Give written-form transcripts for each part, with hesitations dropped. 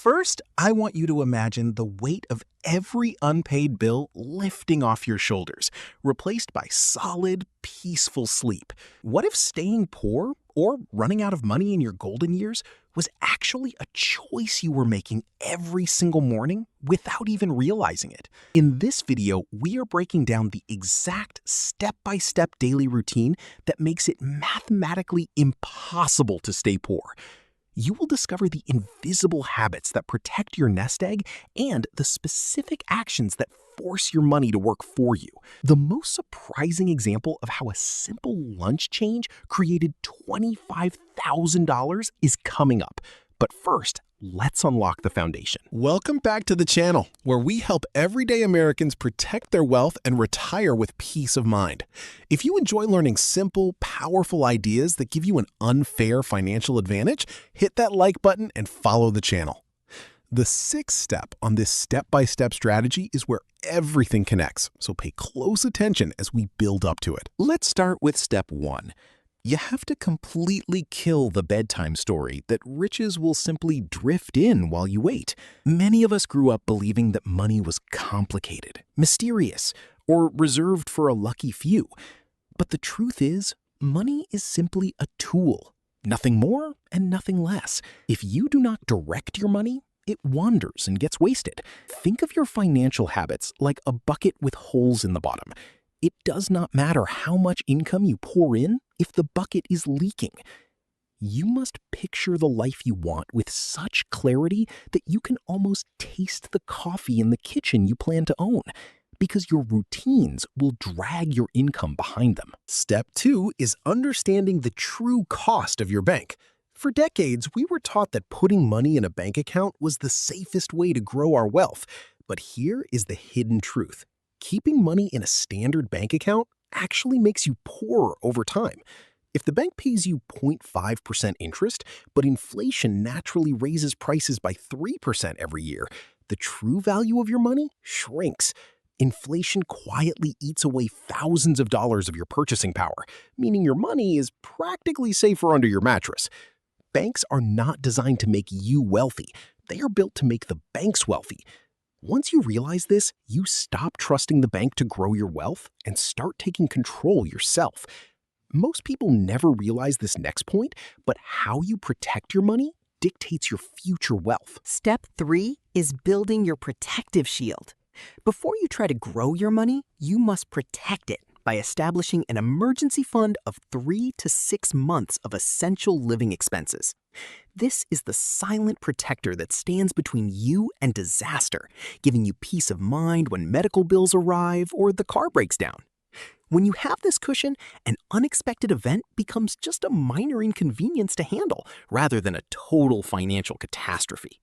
First, I want you to imagine the weight of every unpaid bill lifting off your shoulders, replaced by solid, peaceful sleep. What if staying poor or running out of money in your golden years was actually a choice you were making every single morning without even realizing it? In this video, we are breaking down the exact step-by-step daily routine that makes it mathematically impossible to stay poor. You will discover the invisible habits that protect your nest egg and the specific actions that force your money to work for you. The most surprising example of how a simple lunch change created $25,000 is coming up. But first, let's unlock the foundation. Welcome back to the channel, where we help everyday Americans protect their wealth and retire with peace of mind. If you enjoy learning simple, powerful ideas that give you an unfair financial advantage, hit that like button and follow the channel. The sixth step on this step-by-step strategy is where everything connects, so pay close attention as we build up to it. Let's start with step 1. You have to completely kill the bedtime story that riches will simply drift in while you wait. Many of us grew up believing that money was complicated, mysterious, or reserved for a lucky few. But the truth is, money is simply a tool. Nothing more and nothing less. If you do not direct your money, it wanders and gets wasted. Think of your financial habits like a bucket with holes in the bottom. It does not matter how much income you pour in if the bucket is leaking. You must picture the life you want with such clarity that you can almost taste the coffee in the kitchen you plan to own, because your routines will drag your income behind them. Step 2 is understanding the true cost of your bank. For decades, we were taught that putting money in a bank account was the safest way to grow our wealth. But here is the hidden truth. Keeping money in a standard bank account actually makes you poorer over time. If the bank pays you 0.5% interest, but inflation naturally raises prices by 3% every year, the true value of your money shrinks. Inflation quietly eats away thousands of dollars of your purchasing power, meaning your money is practically safer under your mattress. Banks are not designed to make you wealthy. They are built to make the banks wealthy. Once you realize this, you stop trusting the bank to grow your wealth and start taking control yourself. Most people never realize this next point, but how you protect your money dictates your future wealth. Step 3 is building your protective shield. Before you try to grow your money, you must protect it by establishing an emergency fund of 3 to 6 months of essential living expenses. This is the silent protector that stands between you and disaster, giving you peace of mind when medical bills arrive or the car breaks down. When you have this cushion, an unexpected event becomes just a minor inconvenience to handle rather than a total financial catastrophe.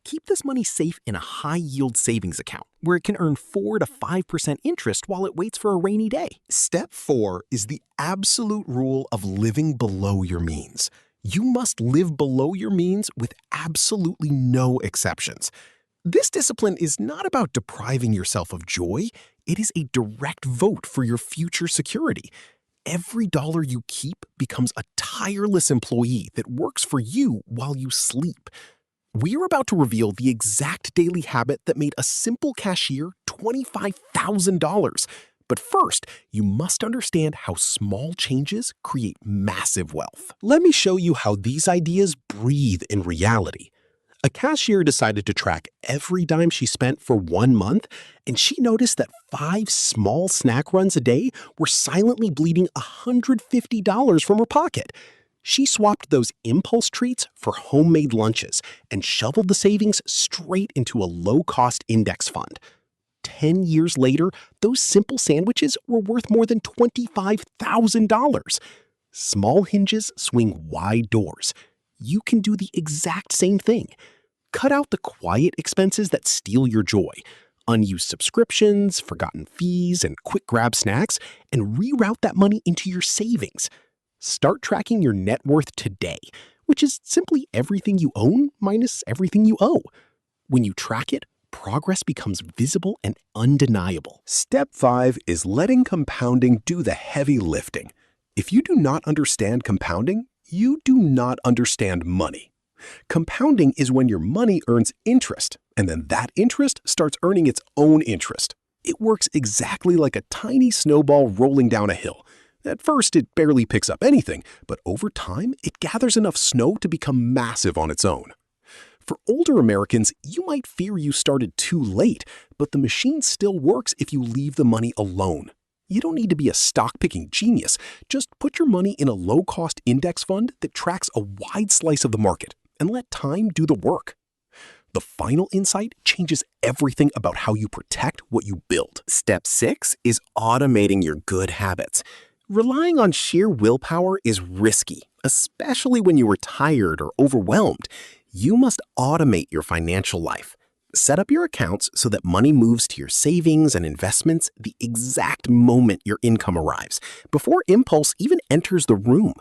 Keep this money safe in a high-yield savings account where it can earn 4 to 5% interest while it waits for a rainy day. Step 4 is the absolute rule of living below your means. You must live below your means with absolutely no exceptions. This discipline is not about depriving yourself of joy. It is a direct vote for your future security. Every dollar you keep becomes a tireless employee that works for you while you sleep. We are about to reveal the exact daily habit that made a simple cashier $25,000. But first, you must understand how small changes create massive wealth. Let me show you how these ideas breathe in reality. A cashier decided to track every dime she spent for 1 month, and she noticed that 5 small snack runs a day were silently bleeding $150 from her pocket. She swapped those impulse treats for homemade lunches and shoveled the savings straight into a low-cost index fund. 10 years later, those simple sandwiches were worth more than $25,000. Small hinges swing wide doors. You can do the exact same thing. Cut out the quiet expenses that steal your joy, unused subscriptions, forgotten fees, and quick grab snacks, and reroute that money into your savings. Start tracking your net worth today, which is simply everything you own minus everything you owe. When you track it, progress becomes visible and undeniable. Step 5 is letting compounding do the heavy lifting. If you do not understand compounding, you do not understand money. Compounding is when your money earns interest, and then that interest starts earning its own interest. It works exactly like a tiny snowball rolling down a hill. At first, it barely picks up anything, but over time, it gathers enough snow to become massive on its own. For older Americans, you might fear you started too late, but the machine still works if you leave the money alone. You don't need to be a stock-picking genius. Just put your money in a low-cost index fund that tracks a wide slice of the market and let time do the work. The final insight changes everything about how you protect what you build. Step 6 is automating your good habits. Relying on sheer willpower is risky, especially when you are tired or overwhelmed. You must automate your financial life. Set up your accounts so that money moves to your savings and investments the exact moment your income arrives, before impulse even enters the room.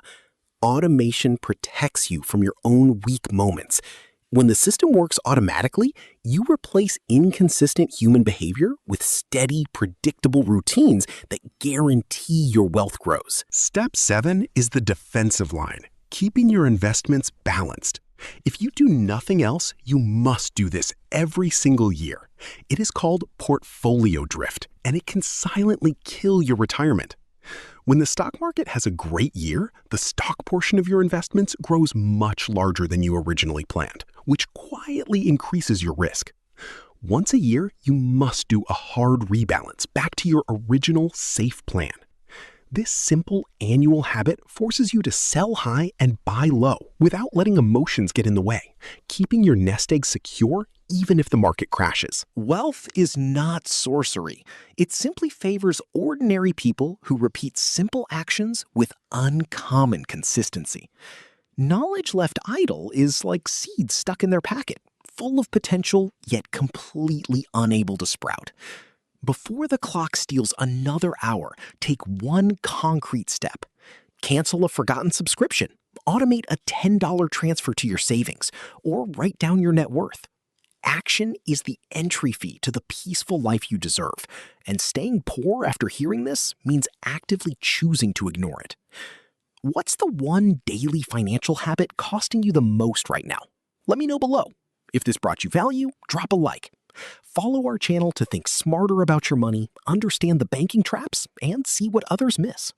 Automation protects you from your own weak moments. When the system works automatically, you replace inconsistent human behavior with steady, predictable routines that guarantee your wealth grows. Step 7 is the defensive line, keeping your investments balanced. If you do nothing else, you must do this every single year. It is called portfolio drift, and it can silently kill your retirement. When the stock market has a great year, the stock portion of your investments grows much larger than you originally planned, which quietly increases your risk. Once a year, you must do a hard rebalance back to your original safe plan. This simple annual habit forces you to sell high and buy low without letting emotions get in the way, keeping your nest egg secure even if the market crashes. Wealth is not sorcery. It simply favors ordinary people who repeat simple actions with uncommon consistency. Knowledge left idle is like seeds stuck in their packet, full of potential yet completely unable to sprout. Before the clock steals another hour, take one concrete step. Cancel a forgotten subscription, automate a $10 transfer to your savings, or write down your net worth. Action is the entry fee to the peaceful life you deserve, and staying poor after hearing this means actively choosing to ignore it. What's the one daily financial habit costing you the most right now? Let me know below. If this brought you value, drop a like. Follow our channel to think smarter about your money, understand the banking traps, and see what others miss.